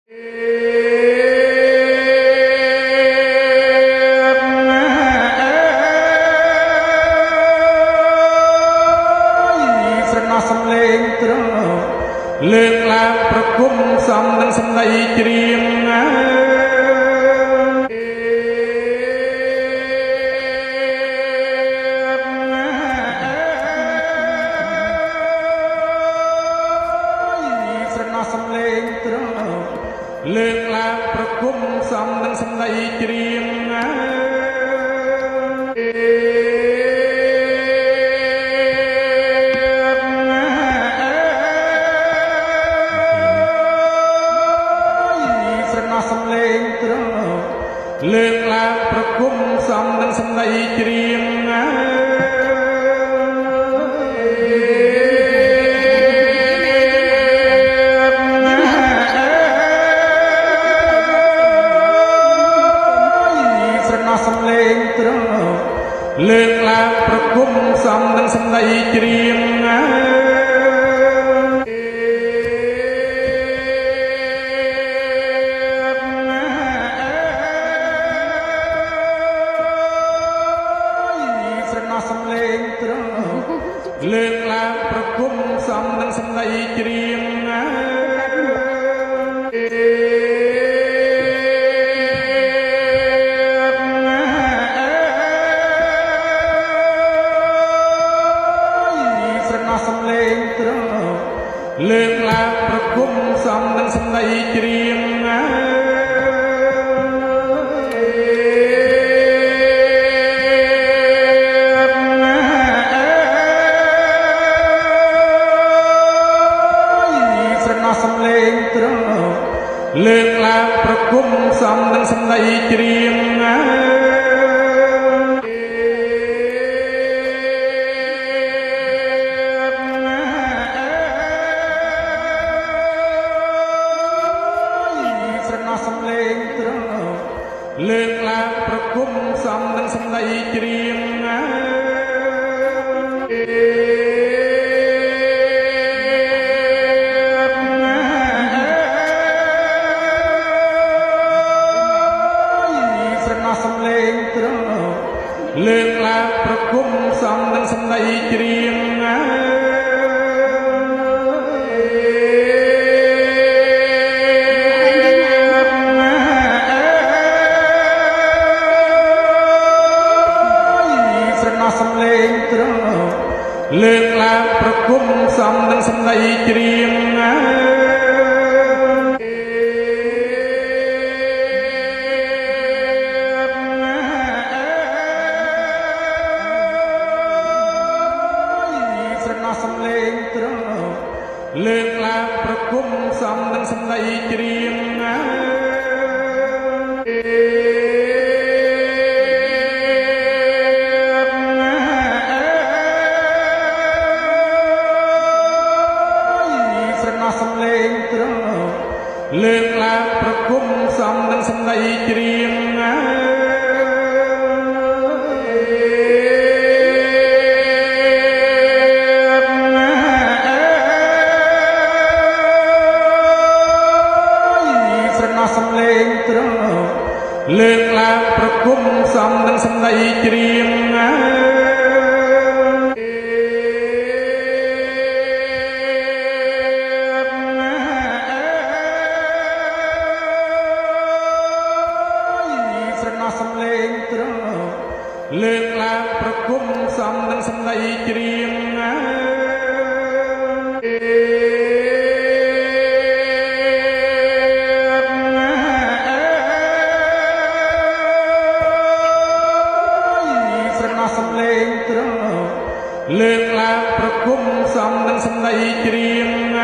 លើកឡើងប្រគំសំនឹងសម្ដីច្រៀងស្រណោះសំឡេងត្រង់លើកឡើងប្រគំសំនឹងសម្ដីច្រៀងលើកឡើងប្រគំសំនឹងសម្ដីច្រៀងស្រណោះសំឡេងត្រង់លើកឡើងប្រគំសំនឹងសម្ដីច្រៀងសំឡេងត្រង់លើកឡើងប្រគំសំនឹងសម្ដីច្រៀងស្រណោះសំឡេងត្រង់លើកឡើងប្រគំសំនឹងសម្ដីច្រៀងសំឡេងត្រង់លើកឡើងប្រគំសំនឹងសម្ដីច្រៀងស្រណោះសំឡេងត្រង់លើកឡើងប្រគំសំនឹងសម្ដីច្រៀងសំឡេងត្រង់លើកឡើងប្រគំសំនឹងសម្ដីច្រៀងស្រណោះសំឡេងត្រង់លើកឡើងប្រគំសំនឹងសម្ដីច្រៀងសំឡេងត្រង់លើកឡើងប្រគំសំនឹងសម្ដីច្រៀងស្រណោះសំឡេងត្រង់លើកឡើងប្រគំសំនឹងសម្ដីច្រៀងសំឡេងត្រង់លើកឡើងប្រគំសំនឹងសម្ដីច្រៀងស្រណោះសំឡេងត្រង់លើកឡើងប្រគំសំនឹងសម្ដីច្រៀងសំឡេងត្រង់លើកឡើងប្រគំសំនឹងសម្ដីច្រៀង